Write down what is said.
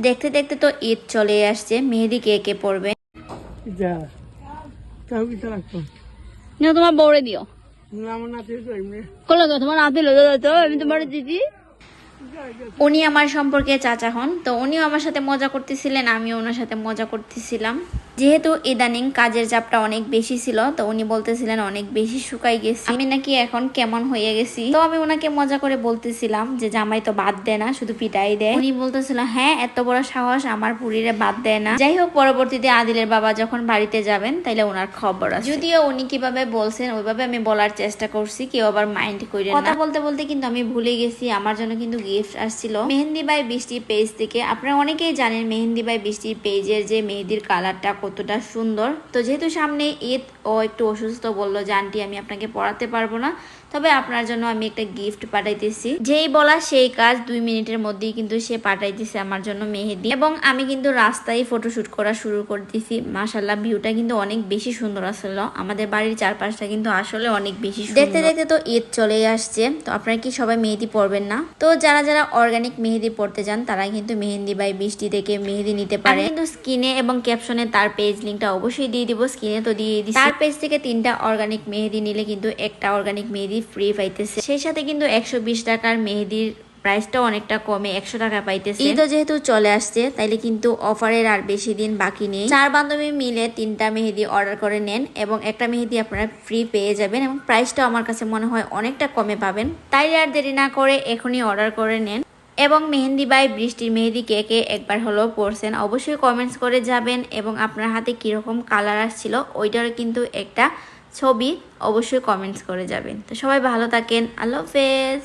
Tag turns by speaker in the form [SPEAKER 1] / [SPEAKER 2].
[SPEAKER 1] দেখতে দেখতে তো ঈদ চলে আসছে, মেহেদি কে কে পড়বে?
[SPEAKER 2] তোমার বউরে দিও, তোমার নাতি লয়ে যাও, আমি তোমার দিদি।
[SPEAKER 1] উনি আমার সম্পর্কে চাচা হন, তো উনিও আমার সাথে মজা করতেছিলেন, আমিও ওনার সাথে মজা করতেছিলাম। যেহেতু ইদানিং কাজের চাপটা অনেক বেশি ছিল, তো উনি বলতেছিলেন অনেক বেশি শুকাই গেছি, আমি নাকি এখন কেমন হয়ে গেছি। তো আমি ওনাকে মজা করে বলতেছিলাম যে জামাই তো বাদ দেয় না, শুধু পিটাই দেয়। উনি বলতেছিল হ্যাঁ এত বড় সাহস, আমার পুরীরে বাদ দেয় না। যাই হোক, পরবর্তীতে আদিলের বাবা যখন বাড়িতে যাবেন তাইলে ওনার খবর আছে। যদিও উনি কিভাবে বলছেন ওইভাবে আমি বলার চেষ্টা করছি, কেউ আবার মাইন্ড করে না। কথা বলতে বলতে কিন্তু আমি ভুলে গেছি, আমার জন্য কিন্তু গিফট আসছিল মেহেন্দি বাই বৃষ্টি পেজ থেকে। আপনারা অনেকেই জানেন মেহেন্দি বাই বৃষ্টি পেজের যে মেহেদির কালারটা কতটা সুন্দর। তো যেহেতু সামনে ঈদ, ও একটু অসুস্থ, বললো যে আন্টি আমি আপনাকে পড়াতে পারবো না, তবে আপনার জন্য আমি একটা গিফট পাঠাইতেছি। যেই বলা সেই কাজ, 2 মিনিটের মধ্যেই কিন্তু সে পাঠাইতেছে আমার জন্য মেহেদি। এবং আমি কিন্তু রাস্তায় ফটোশুট করা শুরু করে দিছি। মাশাআল্লাহ, ভিউটা কিন্তু অনেক বেশি সুন্দর আসলো। আমাদের বাড়ির চারপাশটা কিন্তু আসলে অনেক বেশি সুন্দর। দেখতে দেখতে তো ঈদ চলেই আসছে, তো আপনারা কি সবাই মেহেদি পরবেন না? তো যারা যারা অর্গানিক মেহেদি পড়তে চান তারা কিন্তু মেহেন্দি বাই বৃষ্টি থেকে মেহেদি নিতে পারে। কিন্তু স্ক্রিনে এবং ক্যাপশনে তার পেজ লিঙ্কটা অবশ্যই দিয়ে দিব, স্ক্রিনে তো দিয়ে দিচ্ছি। তার পেজ থেকে 3টা অর্গানিক মেহেদি নিলে কিন্তু একটা অর্গানিক মেহেদি ফ্রি পাইতেছে। সেই সাথে কিন্তু 120 টাকার মেহেদির প্রাইসটাও অনেকটা কমে 100 টাকা পাইতেছে। ঈদও যেহেতু চলে আসছে, তাইলে কিন্তু অফারের আর বেশি দিন বাকি নেই। 4 বান্ধবী মিলে 3টা মেহেদি অর্ডার করে নেন এবং একটা মেহেদি আপনারা ফ্রি পেয়ে যাবেন, এবং প্রাইসটাও আমার কাছে মনে হয় অনেকটা কমে পাবেন। তাই আর দেরি না করে এখনই অর্ডার করে নেন। এবং মেহেন্দি বাই বৃষ্টির মেহেদি কে কে একবার হলেও পরছেন অবশ্যই কমেন্টস করে যাবেন, এবং আপনার হাতে কিরকম কালার আসছিল ওইটার কিন্তু একটা ছবি অবশ্যই কমেন্টস করে যাবেন। তো সবাই ভালো থাকেন, আল্লাহ হাফেজ।